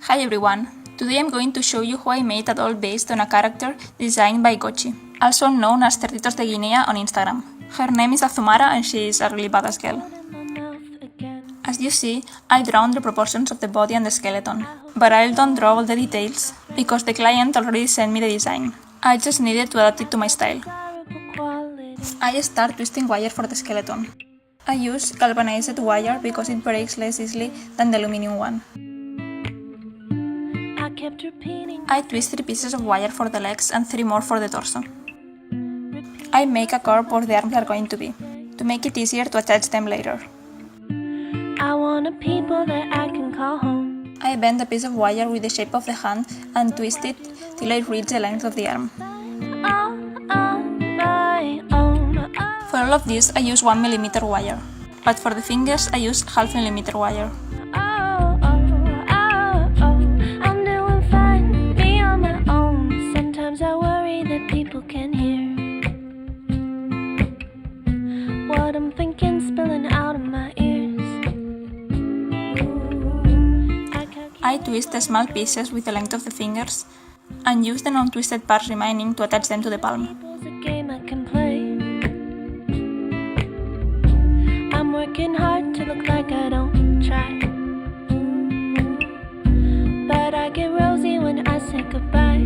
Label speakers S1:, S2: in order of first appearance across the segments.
S1: Hi everyone! Today I'm going to show you how I made a doll based on a character designed by GoChi, also known as Cerditos de Guinea on Instagram. Her name is Azumara and she is a really badass girl. As you see, I drawn the proportions of the body and the skeleton, but I don't draw all the details because the client already sent me the design. I just needed to adapt it to my style. I start twisting wire for the skeleton. I use galvanized wire because it breaks less easily than the aluminum one. I twist 3 pieces of wire for the legs and 3 more for the torso. I make a curve where the arms are going to be, to make it easier to attach them later.
S2: I want a people that I can call home.
S1: I bend a piece of wire with the shape of the hand and twist it till I reach the length of the arm. For all of this I use 1mm wire, but for the fingers I use 0.5mm wire.
S2: I worry that people can hear what I'm thinking spilling out of my ears.
S1: I twist the small pieces with the length of the fingers and use the non-twisted parts remaining to attach them to the palm.
S2: A game I can play. I'm working hard to look like I don't try, but I get rosy when I say goodbye.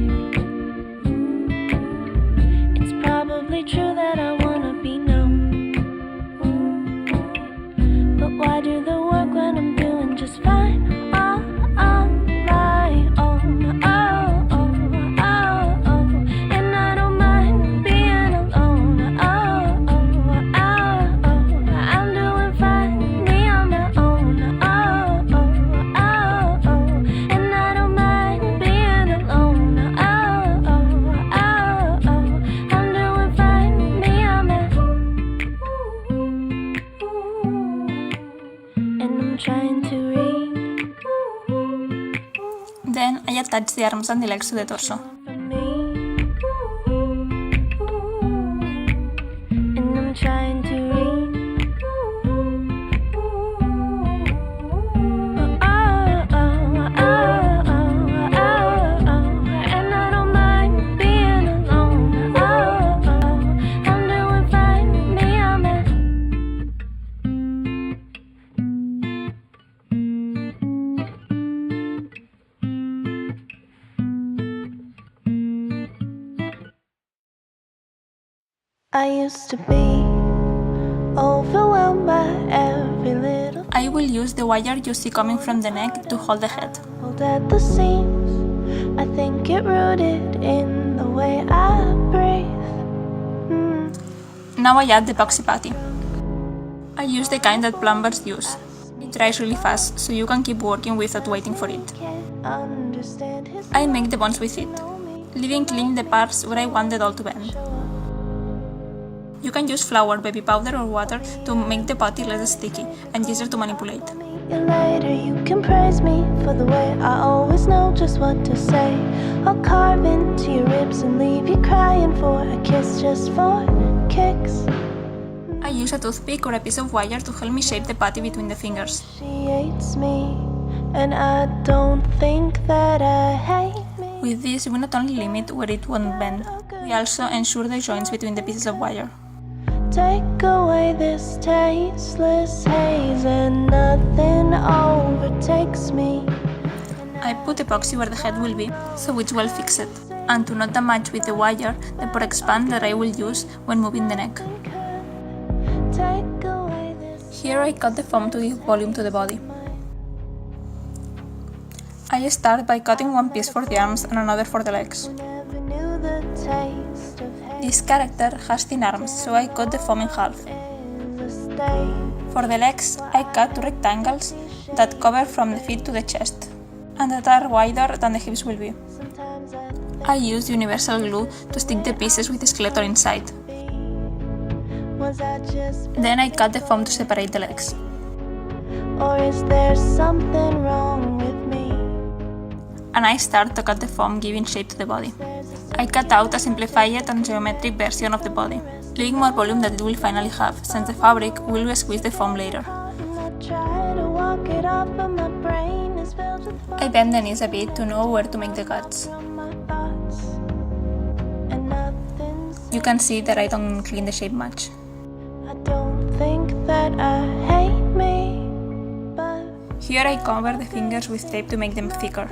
S2: Probably true that I wanna be known, but why do the work when I'm doing just fine on my own? And I don't mind being alone. I'm doing fine, me on my own. And I don't mind being alone. Trying to read.
S1: Then I attach the arms and the legs to the torso.
S2: And I'm trying to read. And I don't mind being alone. I'm doing fine, me on my. I used to be overwhelmed by every little.
S1: I will use the wire you see coming from the neck to hold the head.
S2: At the seams, I think it rooted in the way I breathe.
S1: Now I add the epoxy putty. I use the kind that plumbers use. It dries really fast, so you can keep working without waiting for it. I make the bones with it, leaving clean the parts where I want the doll to bend. You can use flour, baby powder or water to make the putty less sticky and easier to manipulate.
S2: Later you can praise me for the way I always know just what to say. I'll carve into your ribs and leave you crying for a kiss just for kicks.
S1: I use a toothpick or a piece of wire to help me shape the putty between the fingers.
S2: She hates me, and I don't think that I hate me.
S1: With this, we not only limit where it won't bend, we also ensure the joints between the pieces of wire.
S2: Take away this tasteless haze and nothing overtakes me.
S1: I put epoxy where the head will be, so it's well fixed, and to not damage with the wire the Porex band that I will use when moving the neck. Here I cut the foam to give volume to the body. I start by cutting one piece for the arms and another for the legs. This character has thin arms, so I cut the foam in half. For the legs, I cut 2 rectangles that cover from the feet to the chest, and that are wider than the hips will be. I use universal glue to stick the pieces with the skeleton inside. Then I cut the foam to separate the legs.
S2: Or is there something wrong with me?
S1: And I start to cut the foam, giving shape to the body. I cut out a simplified and geometric version of the body, leaving more volume that it will finally have, since the fabric will squeeze the foam later. I bend the knees a bit to know where to make the cuts. You can see that I don't clean the shape much.
S2: I don't think that I hate me, but
S1: Here I cover the fingers with tape to make them thicker,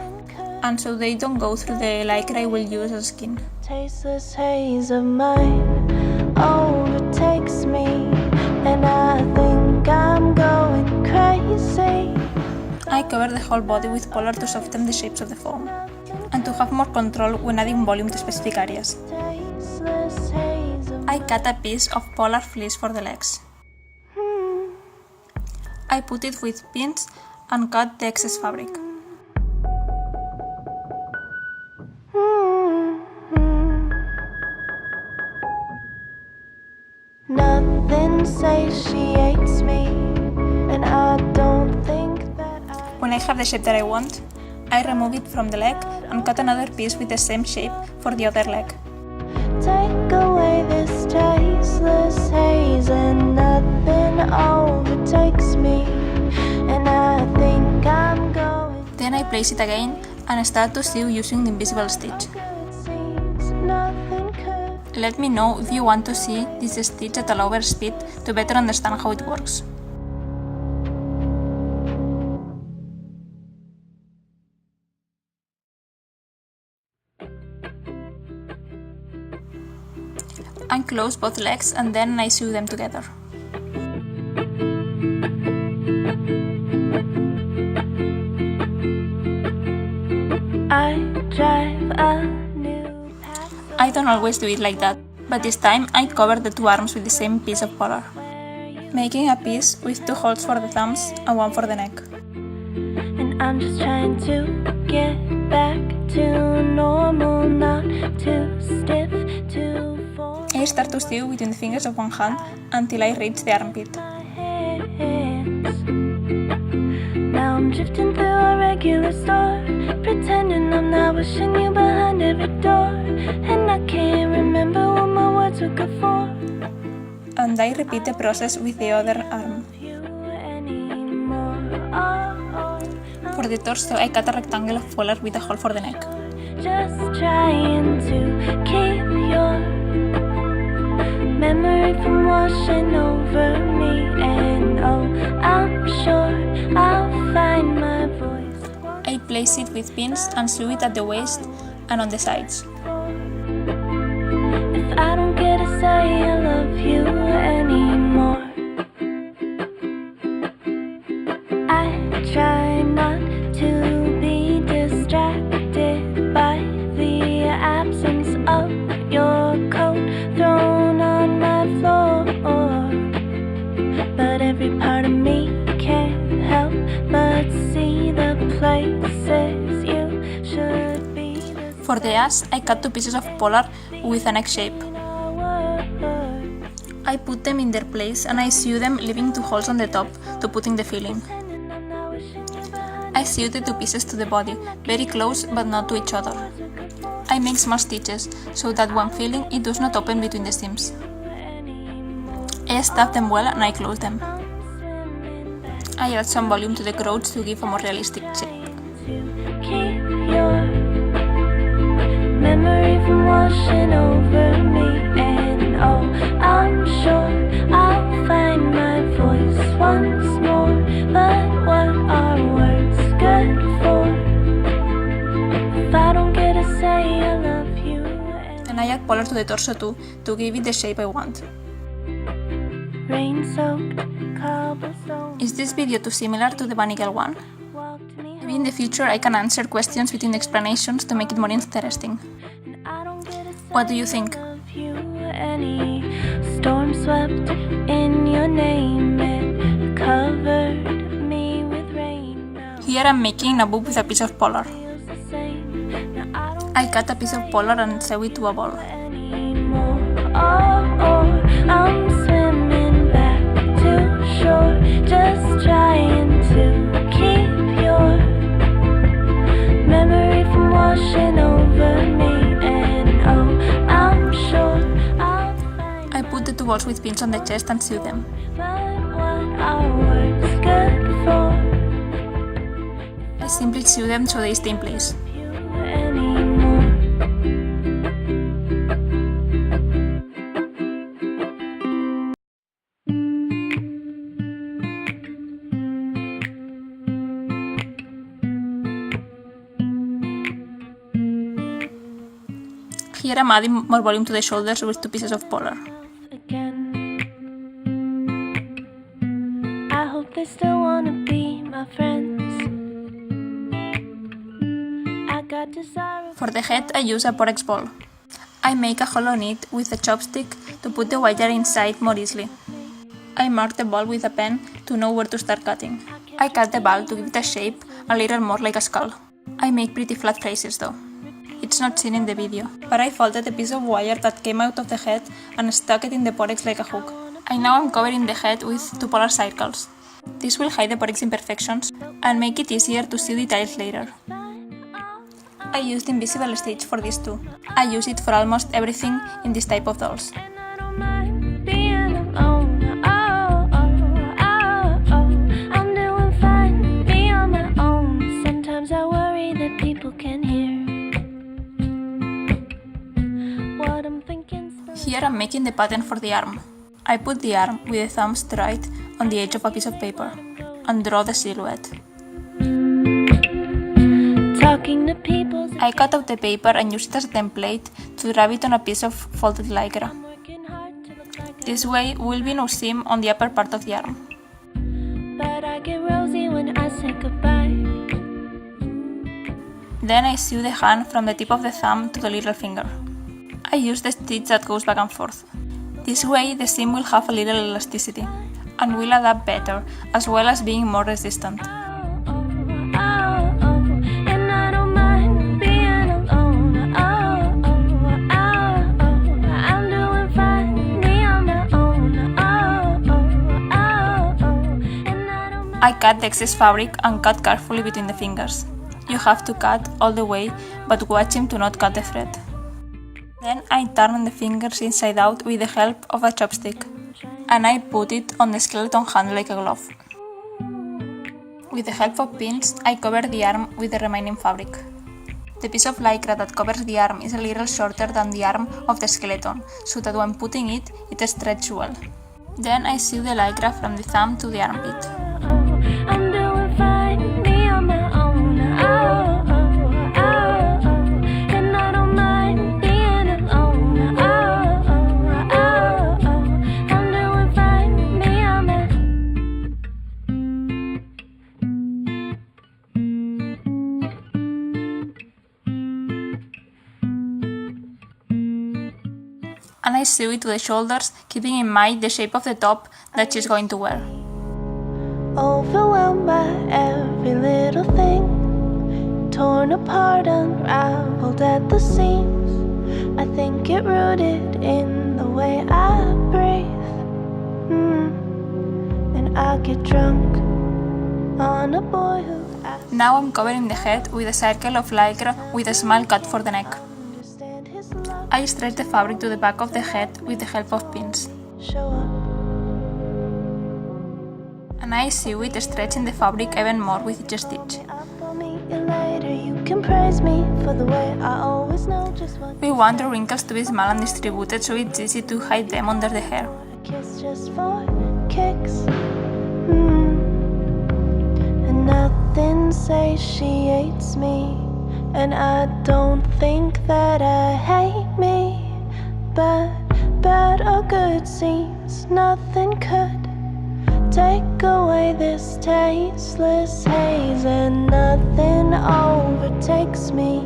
S1: and so they don't go through the lycra I will use as skin.
S2: tasteless haze of mine overtakes me, and I think I'm going crazy.
S1: I cover the whole body with polar to soften the shapes of the foam, and to have more control when adding volume to specific areas.
S2: Tasteless haze of
S1: I cut a piece of polar fleece for the legs. I put it with pins and cut the excess fabric.
S2: Nothing says she hates me, and I don't think that
S1: When I have the shape that I want, I remove it from the leg and cut another piece with the same shape for the other leg.
S2: take away this tasteless haze, and nothing overtakes me, and I think I'm going.
S1: Then I place it again and start to sew using the invisible stitch.
S2: It seems nothing could.
S1: Let me know if you want to see this stitch at a lower speed to better understand how it works. I close both legs and then I sew them together.
S2: I drive a new path.
S1: I don't always do it like that, but this time I covered the two arms with the same piece of polar, making a piece with two holes for the thumbs and one for the neck.
S2: And I'm just trying to get back to normal, not too stiff, too full.
S1: I start to sew between the fingers of one hand until I reach the armpit.
S2: Hands. Now I'm drifting through a regular store, pretending I'm not wishing you behind every door, and I can't remember what my words were good for.
S1: And I repeat the process with the other arm.
S2: You anymore. Oh,
S1: For the torso, I cut a rectangle of polar with a hole for the neck.
S2: just trying to keep your memory from washing over me, and oh, I'm sure I'll find my voice.
S1: I place it with pins and sew it at the waist and on the sides.
S2: If I don't get to say I love you anymore, I try not to be distracted by the absence of your coat thrown on my floor, but every part of me can't help but see the places you should be.
S1: For the ass, I cut two pieces of polar with a neck shape. I put them in their place and I sew them, leaving two holes on the top to put in the filling. I sew the two pieces to the body, very close but not to each other. I make small stitches so that when filling it does not open between the seams. I stuff them well and I close them. I add some volume to the crotch to give a more realistic shape.
S2: Keep your memory from washing over me, and oh, I'm sure I'll find my voice once more, but what are words good for if I don't get to say I love you?
S1: And I add polar to the torso too to give it the shape I want.
S2: Rain-soaked cobblestone
S1: Is this video too similar to the bunny girl one?
S2: walked me
S1: Maybe in the future I can answer questions between the explanations to make it more interesting.
S2: and I don't get to say
S1: What do you think?
S2: I love you any. Storm swept in your name, it covered me with rain. Now
S1: Here I'm making a book with a piece of polar.
S2: it feels the same. Now I don't
S1: I cut a piece of polar and sew it to a ball.
S2: anymore. Oh, I'm swimming back to shore, just trying to keep your memory from washing over me, and oh, I'm sure I'll find.
S1: I put the two balls with pins on the chest and sew them.
S2: But what are words good for?
S1: I simply sew them so they stay in place. Here I'm adding more volume to the shoulders with 2 pieces of polar.
S2: I hope they still wanna be my friends. I got desire.
S1: For the head, I use a Porex ball. I make a hole on it with a chopstick to put the wire inside more easily. I mark the ball with a pen to know where to start cutting. I cut the ball to give it a shape a little more like a skull. I make pretty flat faces though. It's not seen in the video, but I folded a piece of wire that came out of the head and stuck it in the Porex like a hook. I now am covering the head with 2 polar circles. This will hide the Porex imperfections and make it easier to see details later. I used invisible stitch for this too. I use it for almost everything in this type of dolls. Here I'm making the pattern for the arm. I put the arm with the thumb straight on the edge of a piece of paper and draw the silhouette. I cut out the paper and use it as a template to wrap it on a piece of folded lycra. This way will be no seam on the upper part of the arm. Then I sew the hand from the tip of the thumb to the little finger. I use the stitch that goes back and forth. This way the seam will have a little elasticity and will adapt better, as well as being more resistant. I cut the excess fabric and cut carefully between the fingers. You have to cut all the way, but watching to not cut the thread. Then I turn the fingers inside out with the help of a chopstick, and I put it on the skeleton hand like a glove. With the help of pins, I cover the arm with the remaining fabric. The piece of lycra that covers the arm is a little shorter than the arm of the skeleton, so that when putting it, it stretches well. Then I sew the lycra from the thumb to the armpit.
S2: I'm doing fine, me on my own. And I don't mind being alone. I'm doing fine, me on my
S1: And I sew it to the shoulders, keeping in mind the shape of the top that she's going to wear.
S2: Overwhelmed by every little thing, torn apart, unraveled at the seams. I think it rooted in the way I breathe. And I get drunk on a boy who asks.
S1: Now I'm covering the head with a circle of lycra with a small cut for the neck. I stretch the fabric to the back of the head with the help of pins. And I sew it, stretching the fabric even more with each stitch. We want the wrinkles to be small and distributed, so it's easy to hide them under the hair.
S2: And nothing says she hates me, and I don't think that I hate me, but bad or good seems nothing could take away this tasteless haze, and nothing overtakes me,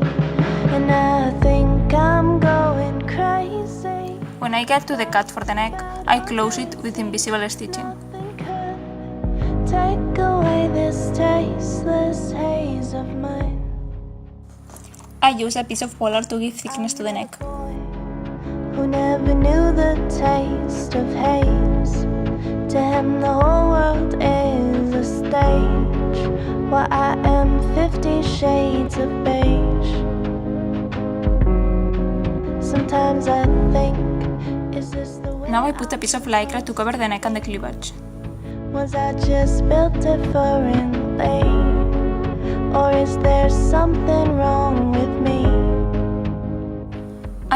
S2: and I think I'm going crazy.
S1: When I get to the cut for the neck, I close it with invisible stitching.
S2: Nothing could take away this tasteless haze of mine.
S1: I use a piece of polar to give thickness to the neck.
S2: Who never knew the taste of haze. To him the whole world is a stage, while I am 50 shades of beige. Sometimes I think, is this the way?
S1: Now I put a piece of lycra to cover the neck and the cleavage.
S2: Was I just built differently? Or something wrong with me.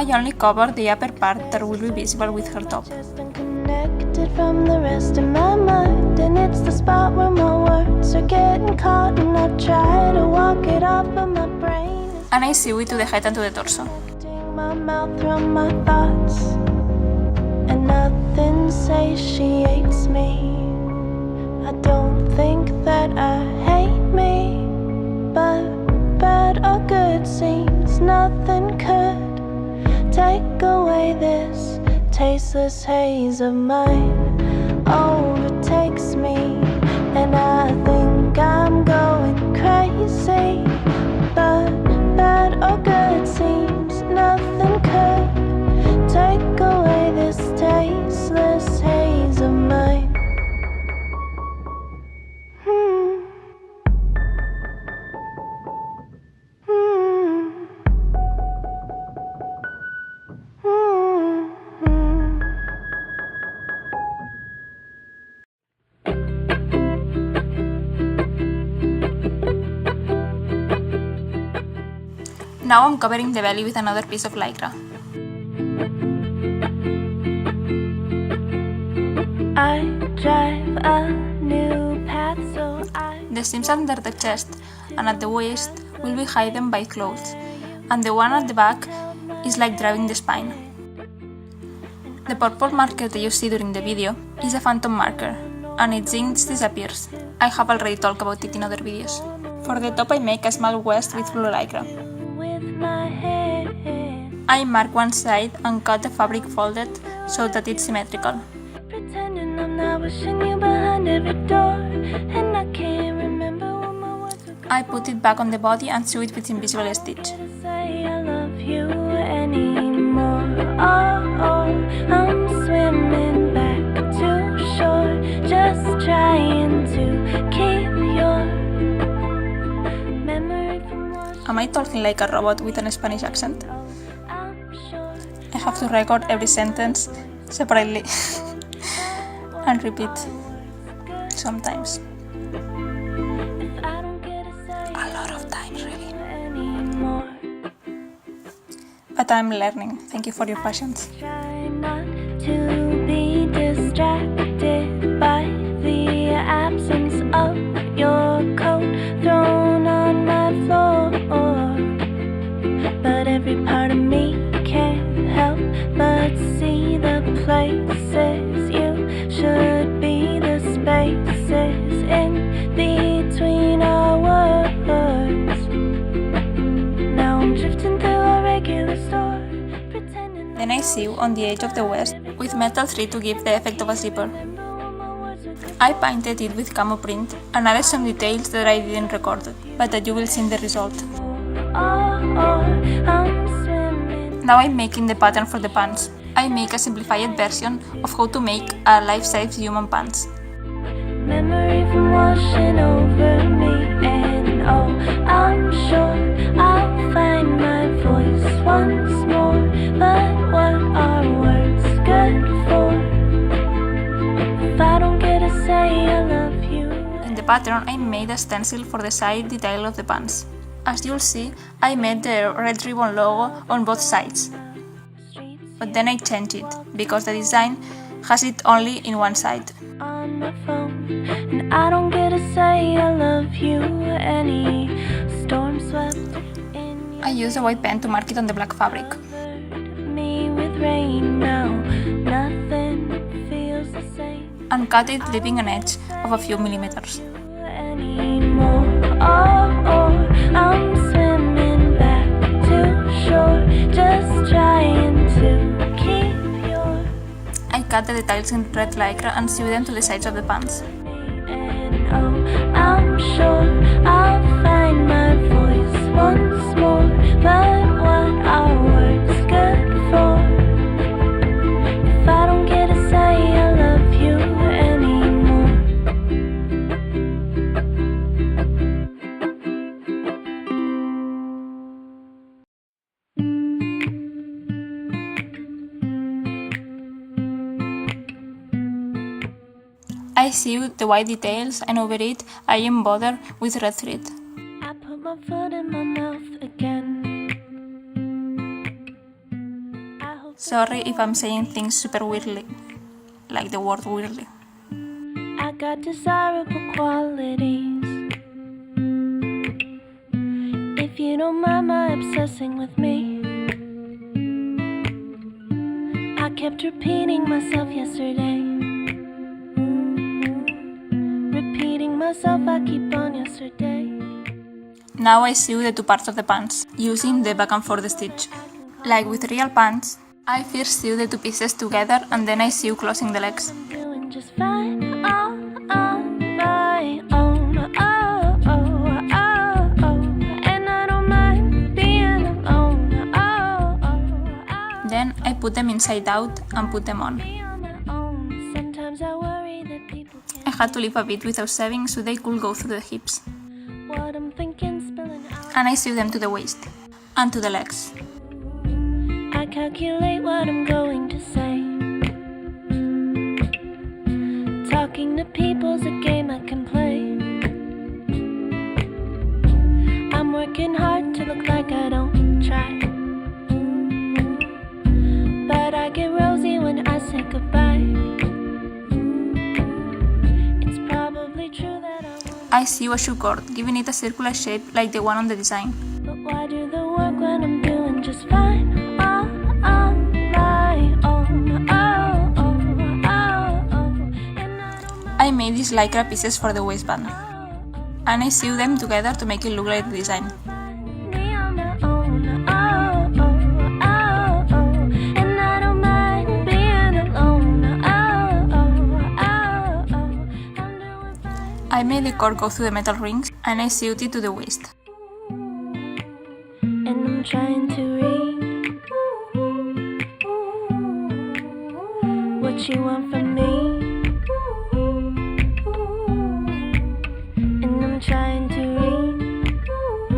S1: I only covered the upper part that will be visible with her top.
S2: Just been connected from the rest of my mind, and it's the spot where my words are getting caught, and I try to walk it off, but my brain is
S1: And I sew it to the head and to the torso.
S2: connecting my mouth from my thoughts, and nothing satiates me. I don't think that I hate me, but bad or good seems nothing could take away this tasteless haze of mine. Overtakes me, and I think I'm going crazy, but bad or good seems nothing could take away this tasteless haze of mine.
S1: Now I'm covering the belly with another piece of lycra.
S2: I drive a new path, so
S1: The seams under the chest and at the waist will be hidden by clothes, and the one at the back is like driving the spine. The purple marker that you see during the video is a phantom marker, and its ink disappears. I have already talked about it in other videos. For the top I make a small vest with blue lycra.
S2: with my head.
S1: I mark one side and cut the fabric folded so that it's symmetrical.
S2: Pretending I'm not wishing you behind every door, and I can't remember what my words were
S1: I put it back on the body and sew it with invisible stitch.
S2: to say. I love you anymore. Oh, I'm swimming back to shore, just trying to keep your memory from washing.
S1: Am I talking like a robot with a Spanish accent?
S2: I'm sure
S1: I have to record every sentence separately and repeat sometimes.
S2: if I don't get to say
S1: A lot of times, really.
S2: anymore.
S1: But I'm learning. Thank you for your patience.
S2: Try not to be distracted by the absence of your coat thrown on my floor. But every part of me can't help but see the places you should be, the spaces in between our words. Now I'm drifting through a regular store, pretending
S1: Then I sew on the edge of the vest with metal thread to give the effect of a zipper. I painted it with camo print and added some details that I didn't record, but that you will see in the result.
S2: I'm swimming.
S1: Now I'm making the pattern for the pants. I make a simplified version of how to make a life-size human pants.
S2: Memory from washing over me, and oh, I'm sure I'll find my voice once more. But what are words good for if I don't get to say I love you?
S1: In the pattern, I made a stencil for the side detail of the pants. As you'll see, I made the red ribbon logo on both sides, but then I changed it, because the design has it only in one side.
S2: On my phone, and I don't get to say I love you. Any storm swept in
S1: I used a white pen to mark it on the black fabric.
S2: me with rain now. Nothing feels the same
S1: And cut it leaving an edge of a few millimeters.
S2: anymore. Oh, I'm swimming back to shore, just trying to keep your
S1: I cut the details in red lycra and sew them to the sides of the pants.
S2: and oh, I'm sure I'll find my voice once more. But what are words good for if I don't get to say I love you anymore?
S1: I sew the white details and over it I embroider with red thread.
S2: I put my foot in my mouth again.
S1: Sorry if I'm saying things super weirdly, like the word weirdly.
S2: I got desirable qualities. If you don't mind my obsessing with me, I kept repeating myself yesterday. Repeating myself, I keep on yesterday.
S1: Now I sew the two parts of the pants, using the back and forth stitch. Like with real pants, I first sew the two pieces together and then I sew closing the legs.
S2: I'm doing just fine on my own. Oh, oh, oh, oh. And I don't mind being alone. Oh, oh, oh.
S1: Then I put them inside out and put them on.
S2: Be on my own. Sometimes I worry that people
S1: I
S2: can't
S1: had to leave a bit without sewing so they could go through the hips.
S2: what I'm thinking spilling out.
S1: And I sew them to the waist and to the legs.
S2: I calculate what I'm going to say. Talking to people's a game I can play. I'm working hard to look like I don't try, but I get rosy when I say goodbye. It's probably true that
S1: I sew a shoe cord, giving it a circular shape like the one on the design.
S2: but why do the work when I'm doing just fine on my own? Oh, oh, oh, oh. And I don't mind.
S1: I made these lycra pieces for the waistband, and I sew them together to make it look like the design.
S2: Me on my own. Oh, oh, oh, oh. And I don't mind being alone. Oh, oh, oh, oh. I'm doing fine.
S1: I made the cord go through the metal rings, and I sewed it to the waist.
S2: And I'm trying to read what you want from me. And I'm trying to read. Oh,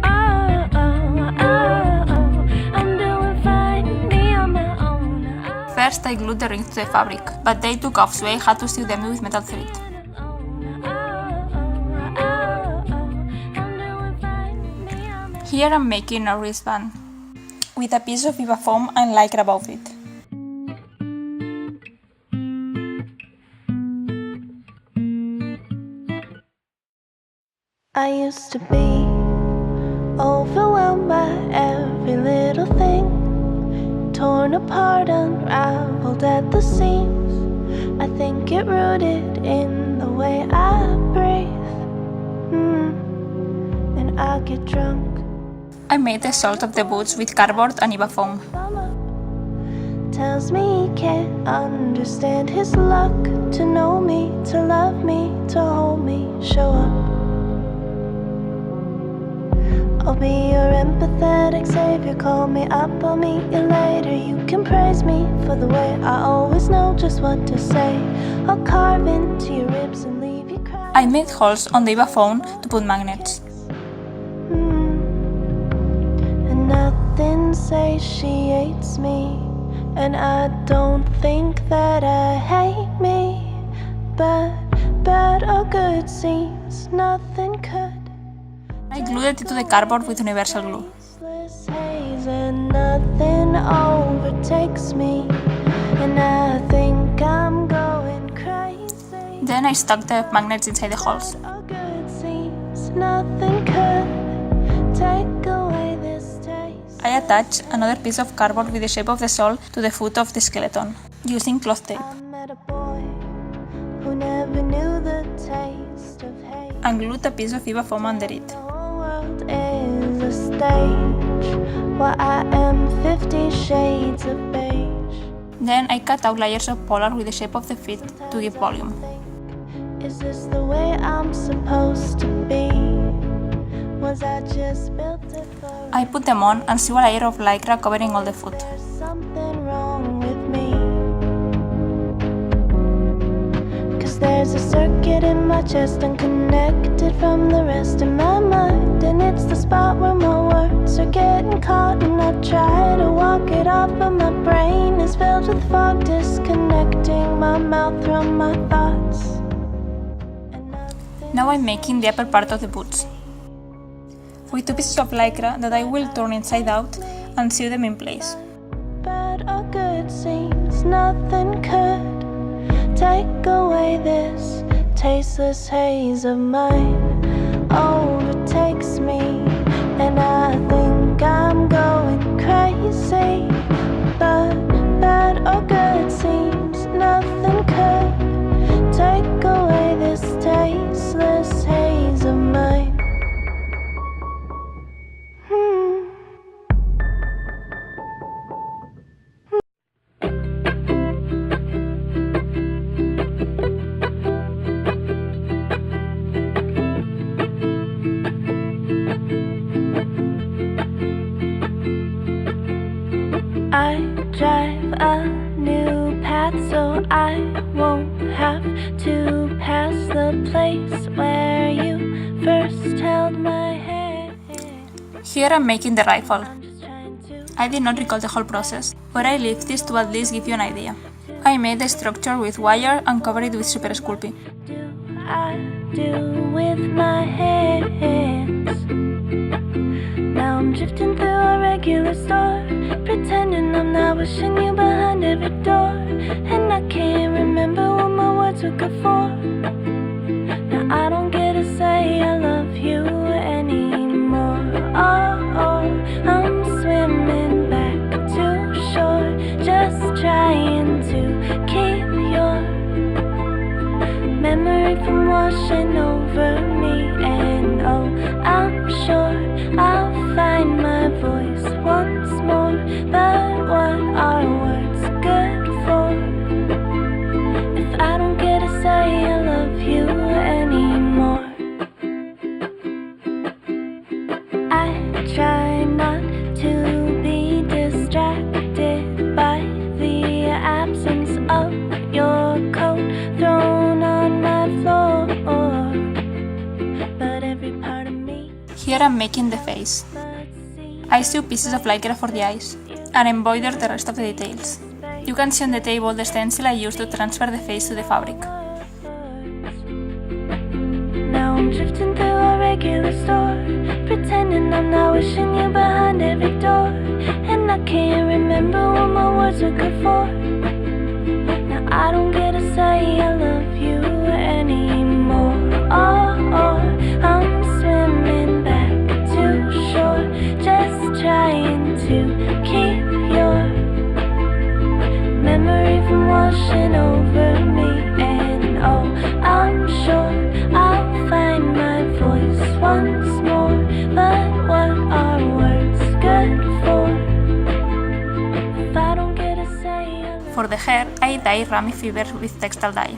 S2: oh, oh, oh. I'm doing fine, me on my own.
S1: First I glued the rings to the fabric, but they took off so I had to sew them with metal thread. Here I'm making a wristband, with a piece of Viva foam and lycra above it.
S2: I used to be overwhelmed by every little thing, torn apart, unraveled at the seams. I think it rooted in the way I breathe, and I get drunk.
S1: I made the soles of the boots with cardboard and Viva foam.
S2: Tells me he can't understand his luck, to know me, to love me, to hold me, show up. I'll be your empathetic savior, call me up, I'll meet you later. You can praise me for the way I always know just what to say. I'll carve into your ribs and leave you crying.
S1: I made holes on the Viva foam to put magnets.
S2: And nothing says she hates me, and I don't think that I hate me, but bad or good seems nothing could.
S1: I glued it to the cardboard with universal glue.
S2: Useless haze and nothing overtakes me, and I think I'm going crazy.
S1: Then I stuck the magnets inside the holes.
S2: Bad or good seems nothing could take away this taste.
S1: I attached another piece of cardboard with the shape of the sole to the foot of the skeleton, using cloth tape,
S2: I met a boy who never knew the taste of hate.
S1: and glued a piece of Viva foam under it.
S2: The whole world is a stage where I am 50 shades of beige.
S1: Then I cut out layers of polar with the shape of the feet to give volume.
S2: Is this the way I'm supposed to be? Was I just built it for?
S1: I put them on and sew a layer of lycra covering all the foot.
S2: There's something wrong with me, 'cause there's a circuit in my chest unconnected from the rest of my mind, and it's the spot where my words are getting caught, and I try to walk it off, but my brain is filled with fog, disconnecting my mouth from my thoughts. And nothing
S1: Now I'm making the upper part of the boots with 2 pieces of lycra that I will turn inside out and sew them in place.
S2: Bad or good seems nothing could take away this tasteless haze of mine. Overtakes me and I think I'm going crazy. But bad or good seems nothing could take away this tasteless haze of mine. I drive a new path so I won't have to pass the place where you first held my hand.
S1: Here I'm making the rifle. I did not record the whole process, but I leave this to at least give you an idea. I made the structure with wire and covered it with Super Sculpey.
S2: I do with my hands. Now I'm drifting through a regular store, pretending I'm not wishing you behind every door. And I can't remember what my words were good for. Now I don't get to say I love you anymore. Oh, I'm swimming back to shore, just trying to keep your memory from washing over me. And oh, I'm sure I'll find my voice once more. But what are words good for if I don't get to say I love you anymore? I try not to be distracted by the absence of your coat thrown on my floor. But every part of me.
S1: Here I'm making the face. I sew pieces of lycra for the eyes and embroider the rest of the details. You can see on the table the stencil I used to transfer the face to the fabric.
S2: Now I'm drifting through a regular store, pretending I'm not wishing you behind every door. And I can't remember what my words were good for. Now I don't get to say I love you anymore. Oh, I'm swimming back to shore, just trying to keep your memory from washing over me. And oh, I'm sure I'll find my voice once more. But what are words good for if I don't get to say I love?
S1: For the hair, I dye Rami Fever with textile dye.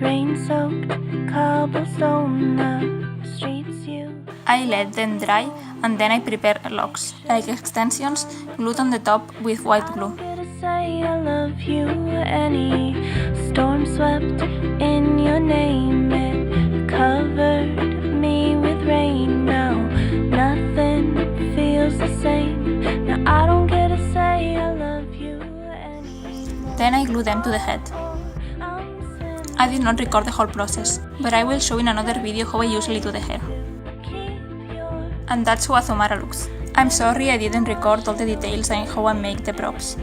S2: Rain-soaked cobblestone, the streets you.
S1: I let them dry and then I prepare locks, like extensions, glued on the top with white glue.
S2: Say I love you. Any storm swept in your name, it covered me with rain. Now nothing feels the same. Now I don't get to say I love you anymore.
S1: Then I glue them to the head. I did not record the whole process, but I will show in another video how I usually do the hair. And that's how Azumara looks. I'm sorry I didn't record all the details and how I make the props.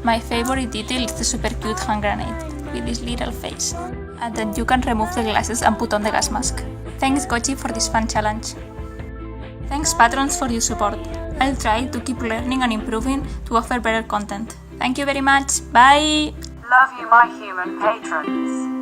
S1: My favorite detail is the super cute hand grenade with this little face, and then you can remove the glasses and put on the gas mask. Thanks GoChi for this fun challenge. Thanks patrons for your support. I'll try to keep learning and improving to offer better content. Thank you very much. Bye!
S3: Love you, my human patrons.